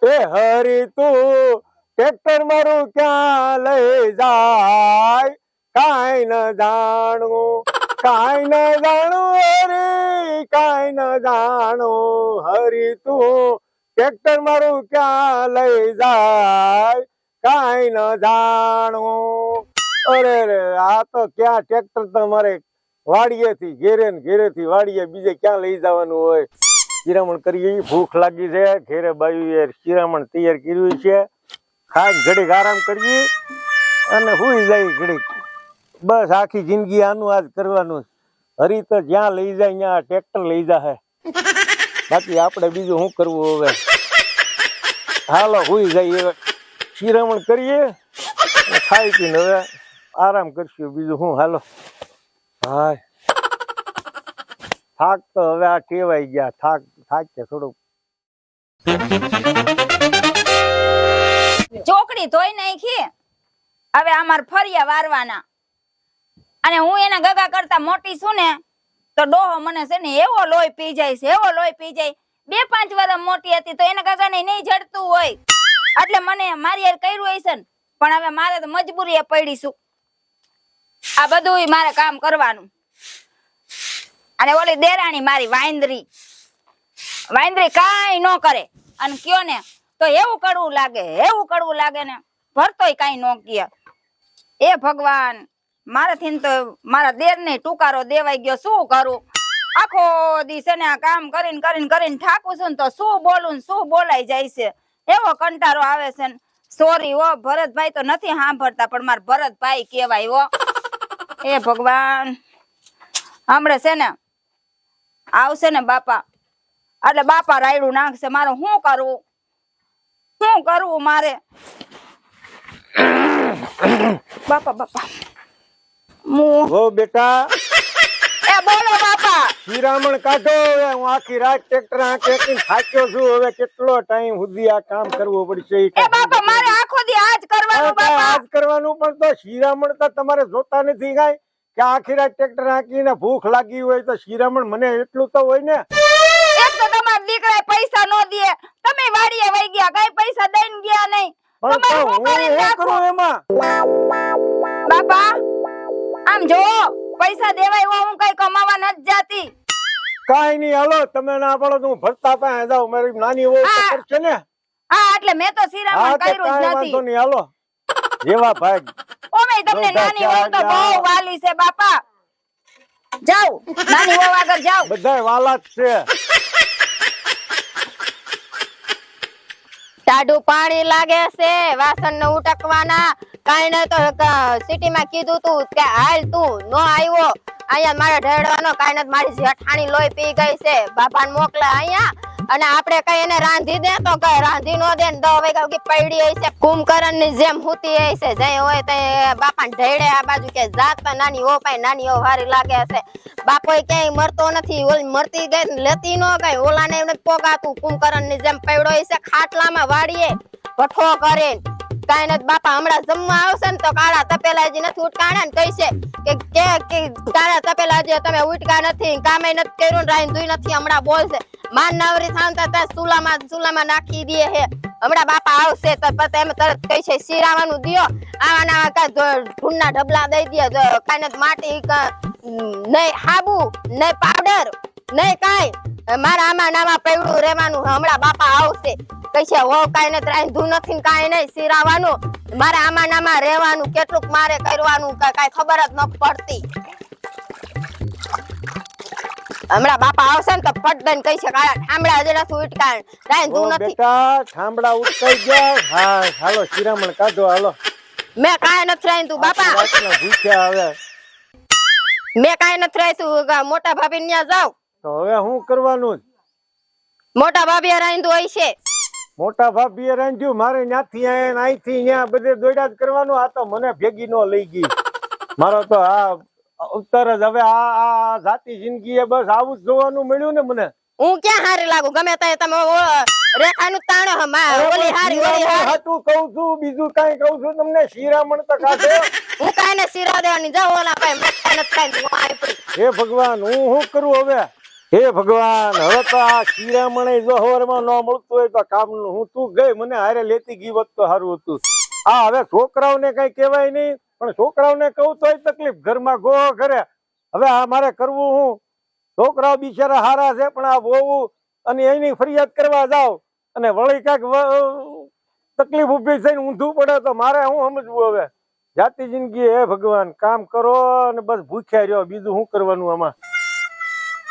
એ હરી તું ટ્રેક્ટર મારું ક્યાં લઈ જાય કાઈ ન જાણું કાઈ ન જાણું હરી કાઈ ન જાણું હરી તું ટ્રેક્ટર મારું ક્યાં લઈ જાય કાઈ ન જાણું અરે રે આ તો ક્યાં ટ્રેક્ટર તમારે વાડીએથી ઘેરે ને ઘેરેથી વાડીએ બીજે ક્યાં લઈ જવાનું હોય શિરામણ કરીએ ભૂખ લાગી છે ઘેરે બાયું શિરામણ તૈયાર કર્યું છે ખાઈ ઘડીક આરામ કરીએ અને હુઈ જાય ઘડીક બસ આખી જિંદગી આનું આજ કરવાનું હરી તો જ્યાં લઈ જાય ત્યાં ટ્રેક્ટર લઈ જાય બાકી આપણે બીજું શું કરવું હવે હાલો હુઈ જાય શિરામણ કરીએ ખાઈ પીને હવે આરામ કરશું બીજું શું હાલો હા થાક તો હવે આ ટેવાઈ ગયા થાક છે થોડુંક ચોકડી ધોઈ નાખી હવે અમાર ફરિયા વારવાના અને હું એના ગગા કરતા મોટી છું ને તો ડોહો મને છે ને એવો લોહી પી જાય છે એવો લોહી પી જાય 2-5 વર્ષ મોટી હતી તો એના ગગા ને નહીં જડતું હોય એટલે મને મારી યાર કર્યું હશે ને પણ હવે મારે તો મજબૂરી પડીશું આ બધું મારે કામ કરવાનું અને ઓલી દેરાણી મારી વાંદરી કાઈ ન કરે અને કયો ને તો એવું કડવું લાગે ને ભરતોય કાઈ ન કહે એ ભગવાન મારાથી તો મારા દેર ને ટુકારો દેવાઈ ગયો શું કરું આખો દિવસ ને આ કામ કરીને થાકું છું ને તો શું બોલું શું બોલાઈ જાય છે એવો કંટારો આવે છે ને સોરી હો ભરતભાઈ તો નથી સાંભળતા પણ મારા ભરતભાઈ કહેવાય હો એ ભગવાન હમણે છે ને આવશે ને બાપા એટલે બાપા રાયડું નાખશે મારે શું કરવું મારે બાપા હો બેટા એ બોલો બાપા શિરામણ કાઢો હું આખી રાત ટ્રેક્ટર આંકી થાક્યો છું હવે કેટલો ટાઈમ સુધી આ કામ કરવું પડશે એ બાપા મારે આખો દી આજ કરવાનું બાપા આજ કરવાનું પણ તો શિરામણ તો તમારે જોતા નથી કાઈ કે આખી રાત ટ્રેક્ટર આંકીને ભૂખ લાગી હોય તો શિરામણ મને એટલું તો હોય ને એક તો તમારા દીકરાએ પૈસા નો દે તમે વાડીએ વઈ ગયા કઈ પૈસા દઈને ગયા નહીં તમારે શું કરીને રાખો એમાં બાપા આમ જો પૈસા દેવાય હું કઈ કમાવા નથી જાતી કાઈ નહીં હાલો તમે ના પાડો તો હું ભરતા પાસે જાઉં મારી નાની વહુ કરશે ને હા એટલે મેં તો શિરામણ કર્યું જ નથી વાંધો નહીં હાલો જેવા ભાગ ઓમે તમને નાની વહુ તો બહુ વાલી છે બાપા જાઓ નાની વહુ આગળ જાઓ બધાય વાલા જ છે ટાઢું પાણી લાગે છે વાસણ ને ઉટકવાના કાઈ નઈ તો સિટી માં કીધું તું કે હાલ તું નો આવ્યો અહીંયા મારે ઢેડવાનો કાઈ નઈ મારી જેઠાણી લોહી પી ગઈ છે બાપાને મોકલે અહીંયા અને આપણે કઈ એને રાંધી દે તો કઈ રાંધી નો દે ને 10 વાગ્યા સુધી પડી હઈ છે કુંભકરણ ની જેમ હુતી હઈ છે જઈ હોય તે બાપાને ઢેડે આ બાજુ કે જાત પર નાની ઓ પાઈ નાની ઓ વારી લાગે છે બાપોય ક્યાંય મરતો નથી ઓલી મરતી ગઈ લેતી નો ગઈ ઓલા ને એને પોગાતું કુંભકરણ ની જેમ પડ્યો હઈ છે ખાટલામાં વાડીએ ભઠ્ઠો કરે કાઈ નત બાપા હમણાં જમવા આવશે ને તો કાળા તપેલાજી નથી ઉટકાણા ને કહીશે કે કાળા તપેલાજી તમે ઉટકા નથી કામે નથી કર્યું રાઈન ધુઈ નથી હમણાં બોલશે માન નવરી થાંતા તા સુલામાં નાખી દે હે હમણાં બાપા આવશે તો પછી એમ તરત કહીશે શિરાવાનું દિયો આવાના કા ઢૂંઢના ઢબલા દઈ દે કાઈ નત માટી નહીં હાબુ નહીં પાવડર નહીં કાઈ મારા આમાં નામાં પડ્યું રહેવાનું હમણાં બાપા આવશે કહીશે હો કાઈ નત રાંધું નથી કાઈ નહીં શિરાવાનું મારે આમાં નામાં રહેવાનું કેટલુંક મારે કરવાનું કાઈ ખબર જ ન પડતી હમણાં બાપા આવશે ને તો ફટ દઈને કહીશે કાળા ઠામડા હજી નથી ઉટકાણ રાંધું નથી બેટા ઠામડા ઉટકાઈ ગયા હા હાલો શિરામણ કાઢો હાલો મેં કાઈ નથી રાંધું બાપા રાતના ભૂખ્યા હવે મેં કાઈ નથી રાંધું મોટા ભાભી ત્યાં જાવ તો હવે શું કરવાનું મોટા ભાભી રાંધું હોય છે મોટા ભાભીએ રાંધ્યું મારે ત્યાંથી અહીંથી ત્યાં બધે દોડ્યા જ કરવાનું આ તો મને ભેગી નો લઈ ગઈ મારો તો આ ઉત્તર જ હવે આ જાતિ જિંદગી બસ આવું જ જોવાનું મળ્યું ને મને હું ક્યાં હારી લાગુ ગમે તે તમે રેખાનું તાણો ઓલી હારી હાટું કહું છું બીજું કઈ કહું છું તમને શિરામણ તો કાઢો હું કાઈ ને શિરા દેવાની જાવ ઓલા ભાઈ મત નથી કાઈ હું આવી પડી હે ભગવાન હું શું કરું હવે હે ભગવાન, હવે તો આ શિરામણે જો હવારમાં ન મળતું હોય તો કામનું હું. તું ગઈ મને હારે લેતી ગઈ હોત તો સારું હતું. આ હવે છોકરાઓને કઈ કહેવાય નહીં, પણ છોકરાઓને કહું તોય તકલીફ. ઘરમાં ગો ઘરે હવે આ મારે કરવું હું? છોકરાઓ બિચારા હારા છે, પણ આ વહુ અને એની ફરિયાદ કરવા જાવ અને વળી કાંઈક તકલીફ ઊભી થઈને ઊંધું પડે તો મારે શું સમજવું? હવે જાતી જિંદગી. હે ભગવાન, કામ કરો અને બસ ભૂખ્યા રહ્યો, બીજું શું કરવાનું આમાં?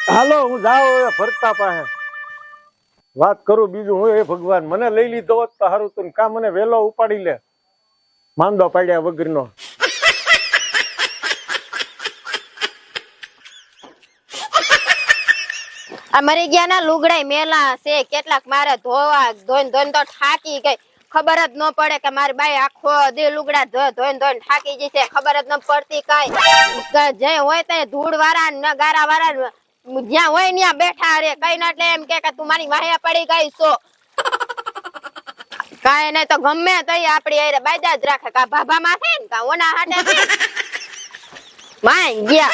હાલો હું જાઉં હવે ફરતા પાસે વાત કરું બીજું હું. હે ભગવાન, મને લઈ લીધો હોત તો સારું હતું. કામ મને વહેલો ઉપાડી લે, માંદો પાડ્યા વગરનો. આ મરી ગયા ના લુગડાય મેલા છે, કેટલાક મારે ધોવા ધોઈને ધોઈને તો થાકી ગઈ. ખબર જ ન પડે કે મારી બાઈ આખો દી લુગડા ધોઈને ધોઈને થાકી જશે. ખબર જ ન પડતી કઈ. જે હોય તે ધૂળ વાળા ને ગારા વાળા જ્યાં હોય ત્યાં બેઠા રે. કઈ ના એટલે એમ કે તું મારી વાહે પડી ગઈ છો. કાંઈ નહીં તો ગમે તઈ આપડી અરે બાયદા જ રાખે. કા ભાભા માં છે ને કા ઓના હાટે માય ગયા.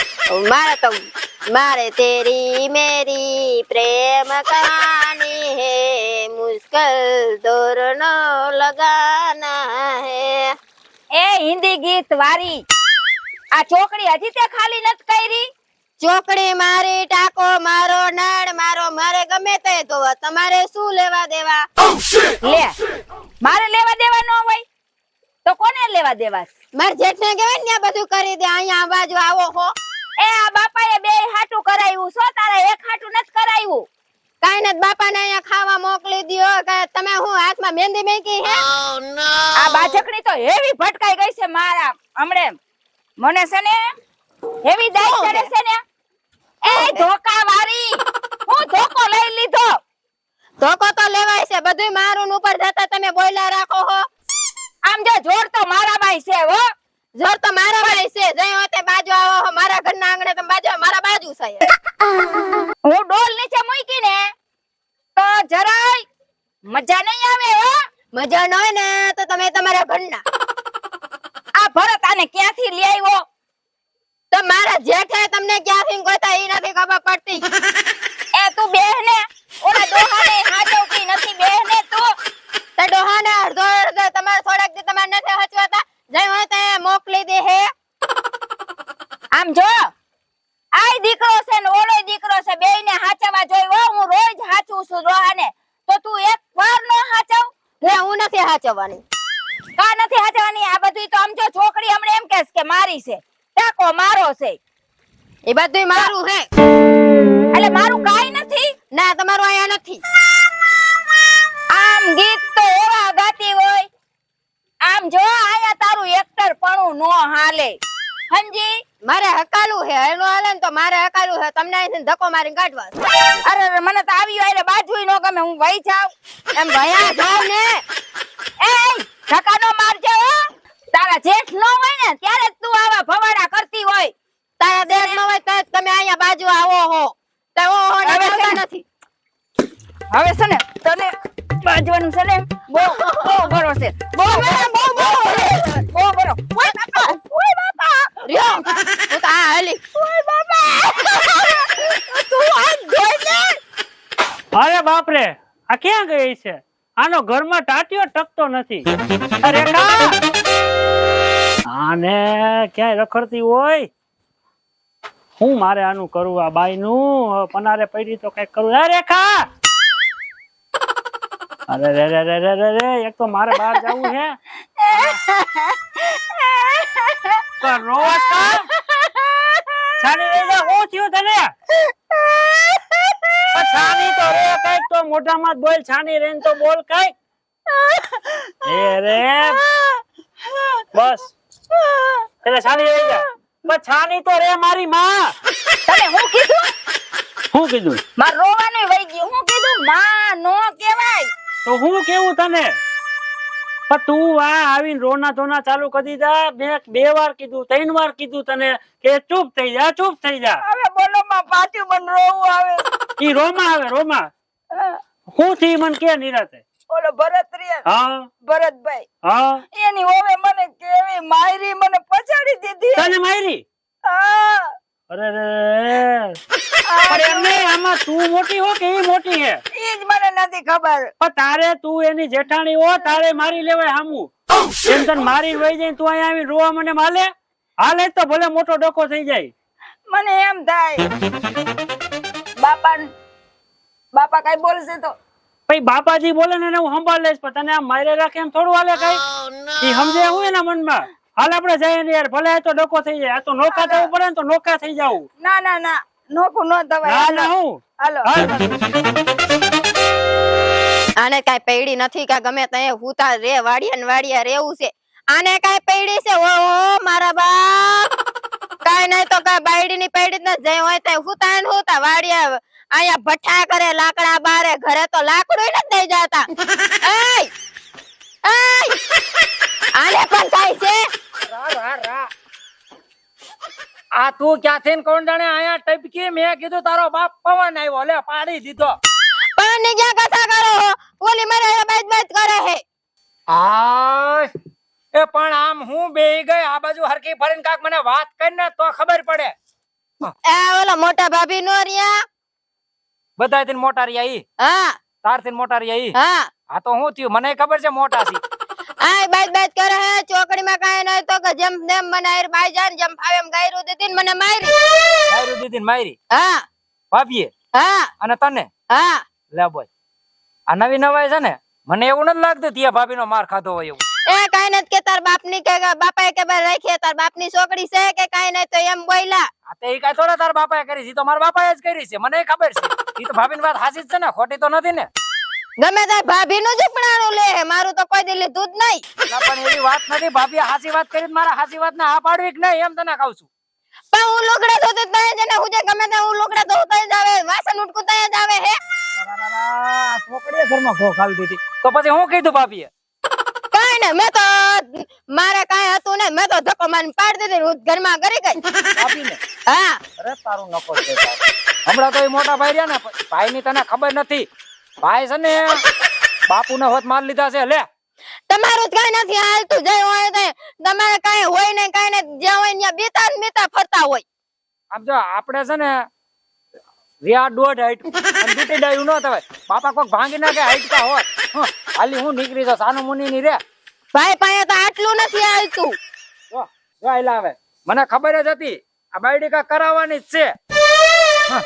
મારે તેરી મેરી પ્રેમ કહાની હે, મુશ્किल દોર ન લગાના હે. એ હિન્દી ગીત વારી આ છોકરી હજી તે ખાલી નત કરી. ચોકડી મારી, ટાકો મારો, નળ મારો, મારે ગમે તે તો તમારે શું લેવા દેવા? લે મારે લેવા દેવા ન હોય તો કોને લેવા દેવા? માર જેઠને કહેવાય ને બધું કરી દે. અહીંયા આ બાજુ આવો હો. એ આ બાપાએ બે હાટું કરાવ્યું છો, તારા એક હાટું નથી કરાવ્યું. કાઈ નથી, બાપાને અહીંયા ખાવા મોકલી દ્યો. કે તમે હું હાથમાં મહેંદી મેકી હે? આ બાજકડી તો એવી ભટકાઈ ગઈ છે મારા હમણે. મને છે ને એવી દાઈ ચડે છે ને. એ ધોકા વાળી, હું ધોકો લઈ લીધો. ધોકો તો લેવાય છે, બધું મારું ઉપર જતા તમે બોલ્યા રાખો હો. આમ જો જોર તો મારા ભાઈ છે હો. જોર તો મારા ભાઈ છે. જઈ હોતે બાજુ આવો હો. મારા ઘરના આંગણે તમે બાજુ, મારા બાજુ છે. હું ડોલ નીચે મૂકી ને તો જરાય મજા નહીં આવે હો. મજા ન હોય ને તો તમે તમારા ઘરના. આ ભરત આને ક્યાંથી લઈ આવ્યો? તો મારા જેઠે તમને ક્યાંથી ગોતા ઈ નથી ખબર પડતી. એ તું બેહ ને, ઓલા દોહાને હાચવતી નથી. બેહ ને તું. તે ડોહાને અડધો અડધો તમારે થોડાક દી તમારે નથી હચવાતા. જઈ હોય તે મોકલી દે હે. આમ જો આય દીકરો છે ને ઓલો દીકરો છે, બેયને હાચવા જોઈ હો. હું રોજ હાચું છું દોહાને, તો તું એક વાર નો હાચવ? લે હું નથી હાચવવાની. કા નથી હાચવાની? આ બધું તો આમ જો છોકરી હમણે એમ કહેશ કે મારી છે, ટાકો મારો છે. એ બધું મારું હે. એટલે મારું કાઈ નથી. ના તમારું આયા નથી. આમ ગીત તો એવા ગાતી હોય. આમ જો આયા તારું એક્ટર પણ નો હાલે. સમજી? મારે હકાલું હે. એનો હાલે ને તો મારે હકાલું હે. તમને અહીંથી ધક્કો મારીને કાઢવા. અરે મને તો આવ્યું એટલે બાજુય નો ગમે. હું વઈ જાવ. એમ ભયા જાવ ને. એ ધક્કા નો મારજે હો. તારા જેઠ નો હોય ને ત્યારે જ તું આવા ભવાડા કરતી હોય. તારા દેર ન હોય તો તમે અહીંયા બાજુ આવો હો. તો હો ને આવતા નથી. હવે છે ને તને બાજવાનું છે ને બહુ બરો છે. બહુ બરો. ઓય બાપા, ઓય બાપા. રિયો હું તો આ હાલી. ઓય બાપા. તું આ જોઈ લે. અરે બાપ રે, આ ક્યાં ગઈ છે? આનો ઘરમાં ટાટિયો ટકતો નથી. અરે આને ક્યાંય રખડતી હોય. હું મારે આનું કરવું? આ બાઈ નું પનારે પડી તો કઈક કરવું. અરે ખા. અરે રે રે રે રે રે, એક તો મારે બહાર જવું છે. રોજ છાની રહી જા. હું થયું તને? છાની તો રે કઈક તો મોઢામાં જ બોલ. છાની રેન તો બોલ કઈક. એ રે બસ એટલે છાની રહી જા. બસ છાની તો રે મારી માં. તને હું કીધું? શું કીધું? માર રોવાનું વઈ ગયું. હું કીધું માં નો કહેવાય. તો હું કેવું તને? પણ તું આ આવીને રોના ધોના ચાલુ કરી દીધા. મેં 2 વાર કીધું, 3 વાર કીધું તને કે ચૂપ થઈ જા, ચૂપ થઈ જા. હવે બોલો માં પાછું મને રોવું આવે. ઈ રોમાં આવે રોમાં. હું થી મન કે નિરાતે? ઓલો ભરત રે. હા ભરતભાઈ. હા એની ઓવે મને કેવી માયરી, મને પછાડી દીધી. તને મારી? હા. અરે રે પણ એમ નહીં, આમાં તું મોટી હો કે એ મોટી હે? ઈ જ મને નથી ખબર. પણ તારે તું એની જેઠાણી હો, તારે મારી લેવાય હામું. એમ તને મારી વહી જાય તું અહીંયા આવી રોવા મને માલે? હાલે તો ભલે મોટો ડોકો થઈ જાય. મને એમ થાય બાપા કઈ બોલશે તો પછી બાપાજી બોલે ને એને હું સંભાળ લઈશ, પણ તને આમ મારે રાખે એમ થોડું હાલે કઈ? એ સમજે હું એના મનમાં? હાલ આપણે જઈએ ને યાર, ભલે આ તો ડોકો થઈ જાય. આ તો નોકા થવું પડે ને તો નોકા થઈ જાવું. ના નોખું ન થવાય. ના ના હું હાલો આને કાઈ પૈડી નથી કે ગમે ત્યાં હુતા રે વાડિયા ને વાડિયા રેવું છે. આને કાઈ પૈડી છે? ઓહો મારા બાપ, કાઈ નહીં તો કાઈ બાયડી ની પૈડી જ ન હોય તો હુતા ને હુતા વાડિયા આયા ભઠ્ઠા કરે લાકડા બારે, ઘરે તો લાકડું નથી દઈ જતા. એય એય આને પણ થાય છે. આ તું ક્યાંથી ને કોણ જાણે આયા ટપકી? મેં કીધું તારો બાપ પવન આવ્યો, લે પાડી દીધો. પણ ની ક્યાં કથા કરો હો? ઓલી મારે બાજ બાજ કરે હે. હાય એ પણ આમ હું બેહી ગઈ આ બાજુ હરકી ફરીને કાક મને વાત કરીને તો ખબર પડે. આ ઓલા મોટા ભાભી નો રહ્યા. બધાય થી મોટા રહ્યા ઈ? હા તાર થી મોટા રહ્યા ઈ? હા આ તો હું થયું મને ખબર છે મોટા છે. આય બાજ બાજ કરે હે. ચોકડી માં કાઈ નહી તો કે જેમ તેમ મને બાઈ જાન જેમ ફાવે એમ ગાયરું દીધી ને મને મારી. ગાયરું દીધી ને મારી? હા ભાભીએ? હા અને તને? હા લે બોલ, આ નવી નવાઈ છે ને, મને એવું નથી લાગતું તિયા ભાભી નો માર ખાધો હોય એવું. એ કાઈ નથી કે તાર બાપ ની કે બાપાએ કે બાર રાખી તાર બાપ ની છોકરી છે કે કાઈ નહી તો એમ બોલ્યા. આ તે ઈ કાઈ થોડા તાર બાપાએ કરી છે, તો મારા બાપાએ જ કરી છે, મને ખબર છે. ઈ તો ભાભી ની વાત હાચી જ છે ને, ખોટી તો નથી ને? ગમે તાર ભાભી નું જીપણાનું લે, મારું તો કોઈ દી લીધું જ નહીં. પણ એવી વાત નથી, ભાભી હાચી વાત કરી મારા હાચી વાત ને હા પાડવી કે નહીં એમ તને કહું છું. પણ હું લુગડા ધોતી તઈ જ ને હું જે ગમે તે હું લુગડા ધોતી જ આવે, વાસણ ઉટકું તઈ જ આવે હે. છોકરીએ ઘરમાં ભોખ આવી દીધી તો પછી હું કીધું ભાભીએ? કાઈ ને મેં તો મારે કાઈ હતું ને, મેં તો ધક્કો મારીને પાડી દીધી, હું ઘરમાં કરી ગઈ. ભાભીને? હા અરે તારું નકો છે તાર. હમણાં તો એ મોટા ભાઈ રહ્યા ને, ભાઈ ની તને ખબર નથી. ભાઈ છે ને બાપુ ને હોત માર લીધા છે. લે તમારું કઈ નથી હાલતું, જે હોય તે તમારે કઈ હોય ને કઈ ને જ્યાં હોય ત્યાં બેતા ને બેતા ફરતા હોય. આમ જો આપણે છે ને રિયા દોઢ હાઈટ તૂટી ડાયું ન થવાય. બાપા કોક ભાંગી નાખે હાઈટ કા હોત. હાલી હું નીકળી જાઉં સાનું મુની ની રે. ભાઈ પાસે તો આટલું નથી હાલતું. જો આયલા આવે, મને ખબર જ હતી આ બાયડી કા કરાવવાની જ છે.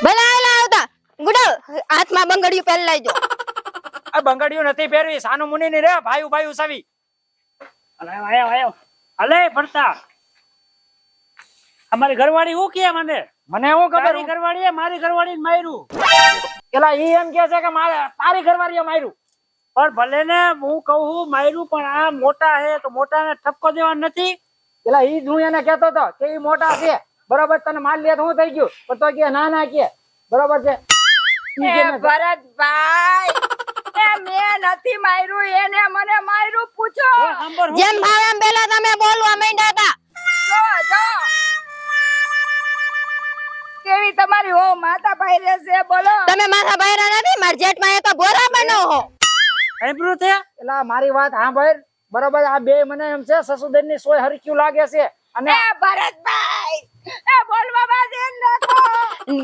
ભલા આયલા આવતા ગુડલ હાથમાં બંગડીયું પહેરી લાવજો. આ બંગડીયું નથી પહેરવી, સાનું મુની ની રે. ભાઈ ભાઈ ઉસાવી. અલે ભરતા, અમારી ઘરવાળી હું કે મને હું ખબર? તારી ઘરવાળીએ મારી ઘરવાળીને માર્યું. પેલા ઈ એમ કે છે કે મારે તારી ઘરવાળીએ માર્યું. પણ ભલે ને હું કહું માર્યું, પણ આ મોટા હે તો મોટાને ઠપકો દેવાનો નથી. પેલા ઈ જ હું એને કહેતો હતો કે ઈ મોટા છે, બરોબર? તને માર લે તો હું થઈ ગયું, પણ તો કે ના ના કે બરોબર છે. એ ભરતભાઈ, એ મેં નથી માર્યું, એને મને માર્યું. પૂછો જેમ ભાવે એમ પેલા તમે બોલવા માંડ્યા હતા. જો કેવી તમારી હો માતા ભાઈ રહેશે, બોલો. તમે માથા બહાર નથી, માર જેઠ માં એ તો બોરા બનો હો. આયબ્રો છે. પેલા મારી વાત સાંભળ, બરોબર? આ બે મને એમ છે સસુદર ની સોય હરક્યું લાગે છે. અને એ ભરતભાઈ, એ બોલવા બાદ એમ નતો.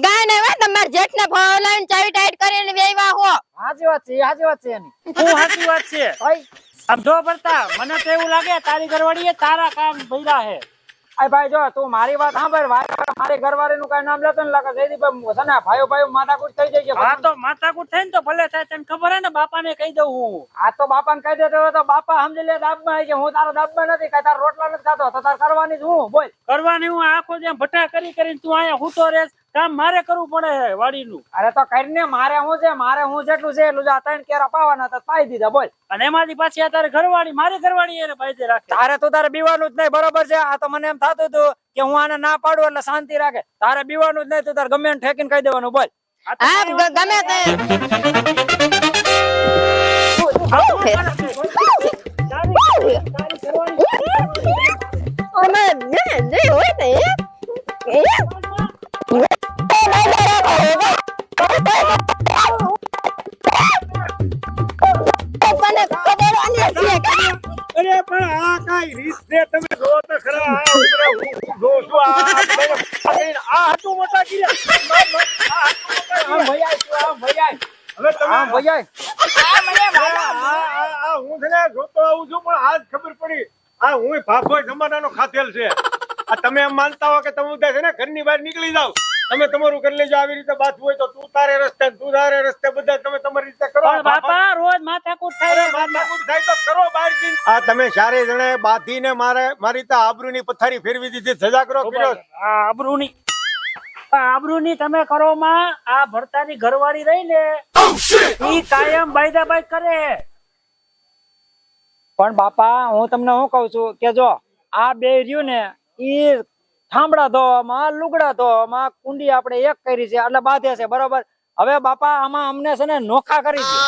ગાય ને વા તમાર જેઠ ને ફોલાઈને ચાવી ટાઈટ કરીને વેવા હો. સાચી વાત છે, સાચી વાત છે એની. હું સાચી વાત છે. ભાઈ આમ જો ભરતા, મને તો એવું લાગે તારી ઘરવાળીએ તારા કામ ભર્યા હે. આ ભાઈ જો તું મારી વાત સાંભળ, મારી ઘરવાળી નું કઈ નામ લેતો ને લાગે જયદીપ છે ને, ભાઈઓ ભાઈઓ માથાકૂટ થઈ જાય છે. હા તો માથાકૂટ થાય ને તો ભલે થાય, તને ખબર હે ને, બાપાને કહી દઉં હું. આ તો બાપા ને કહી દેતો હોય તો બાપા સમજી લે દાબમાં કે હું તારો દાબમાં નથી, કઈ તારા રોટલા નથી ખાતો, તો તાર કરવાની જ હું. બોલ કરવાની હું આખો જેમ ભટા કરીને તું અહીંયા હુતો રેસ, કામ મારે કરવું પડે હે વાડીનું. અરે તો કરીને મારે હું છે, મારે હું જેટલું છે એટલું આ 3 કેરા પાવાના તો પાઈ દીધા. બોલ અને એમાંથી પાછી આ તારી ઘરવાળી મારી ઘરવાળી એને પાઈ દે રાખે. તારે તો તારે બીવાનું જ નહીં, બરોબર છે? આ તો મને એમ થતું હતું કે હું આને ના પાડું એટલે શાંતિ રાખે. તારે બીવાનું જ નહીં, તું તારે ગમે એને ઠેકીને કહી દેવાનું. બોલ હા ગમે તે અમે જે હોય તે અરે પણ આ કઈ રીત છે? તમે જો તો ખરા, આ ઉભરે હું જો છું આ હતું મોટા કર્યા. હવે તમે આમ ભૈયા આ મને વાલા હું છે ને જોતો આવું છું પણ આજ ખબર પડી આ હું ભાભો જમાનાનો ખાધેલ છે. આ તમે એમ માનતા હો કે તમે બધા છે ને ઘરની બહાર નીકળી જાવ, તમે તમારું કરી લેજો. આવી રીતે બાથવું હોય તો તું તારે રસ્તે ને તું તારે રસ્તે, બધા તમે તમારી રીતે કરો. પણ બાપા રોજ માથાકૂટ થાય છે. માથાકૂટ થાય તો કરો બહાર જઈને. આ તમે ચારે જણે બાંધીને મારી રીતે આબરૂની પથારી ફેરવી દીધી. સજાગરો કર્યો. આ આબરૂની તમે કરો માં. આ ભરતાની ઘરવાળી રહી ને ઈ કાયમ બાયદાબાઈ કરે. પણ બાપા હું તમને શું કઉ છું કે જો આ બે રહ્યું ને ઈ થાંભળા ધોવામાં, લુગડા ધોવામાં કુંડી આપણે એક કરી છે એટલે બાંધે છે, બરોબર. હવે બાપા આમાં અમને છે ને નોખા કરી છે.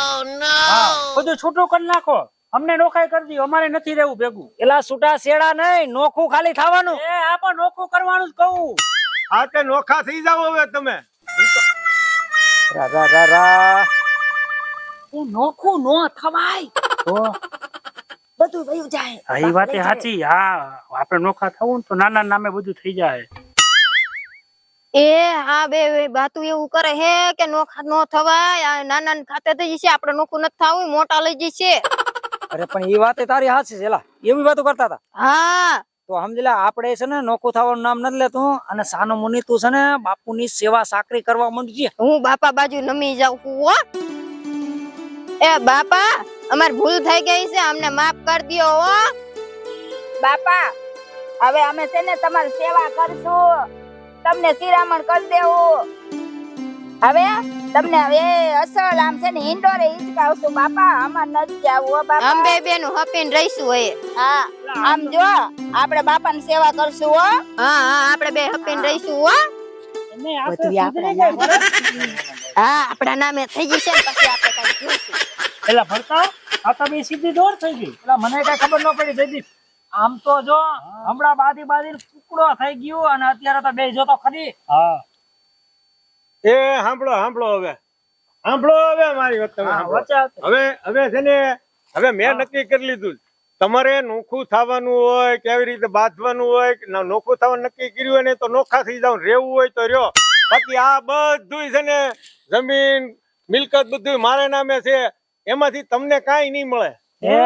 હા, બધું છૂટું કરી નાખો, અમને નોખાઈ કરી દો, અમારે નથી રહેવું ભેગું. એલા છૂટા શેડા નહીં, નોખું ખાલી થવાનું. એ આ પણ નોખું કરવાનું જ કહું. આ તે નોખા થઈ જાવ હવે તમે. રા રા રા રા. એ નોખું નો થવાય તો બધું વયું જાય. હા, એ વાત સાચી. હા, આપણે નોખા થવું ને તો નાના નામે બધું થઈ જાય. એ આ બે બાતું એવું કરે હે કે નોખા નો થવાય, આ નાના ખાતે થઈ જશે, આપણે નોખું નથી થવું, મોટા લઈ જશે. અરે પણ એ વાત તારી હાચી છે. એલા એવી વાતો કરતા હતા હા તો સમજી લે આપણે છે ને નોખું થવાનું નામ નથી લેતું અને સાનો મુનિ તું છે ને બાપુની સેવા સાકરી કરવા માંડી છે. હું બાપા બાજુ નમી જાઉં છું હો. એ બાપા અમાર ભૂલ થઈ ગઈ છે, અમને માફ કરી દ્યો હો. બાપા હવે અમે છે ને તમારી સેવા કરશું, તમને શિરામણ કરી દેવું. હવે તમને હવે અસલ આમ છે ને ઇન્ડોરે હિંચકાવશું બાપા, અમાર નથી જાવું હો બાપા. અમે બેનું હપીને રહીશું હોય. હા આમ જો આપણે બાપાની સેવા કરશું હો. હા હા આપણે બે હપીને રહીશું હો. એને આ તો સુધરી જાય બરાબર. હા આપણા નામે થઈ જશે ને પછી આપણે કઈ જોઈશું. પેલા ભરતા આ તો બે સીધી દોર થઈ ગઈ. એલા મને કઈ ખબર ન પડી જયદીપ. આમ તો જો હમણાં બાદી ટુકડો થઈ ગયો અને અત્યારે તો બે જો તો ખરી. હા, એ સાંભળો હવે મારી વાત તમે સાંભળો. વચ્ચે આવતો. હવે છે ને હવે મેં નક્કી કરી લીધું તમારે નોખું થવાનું હોય, કેવી રીતે બાંધવાનું હોય, નોખું થવાનું નક્કી કર્યું હોય ને તો નોખા થઈ જાવ, રહેવું હોય તો રહ્યો. બાકી આ બધું છે ને જમીન મિલકત બધું મારા નામે છે, એમાંથી તમને કાંઈ નહીં મળે. હે?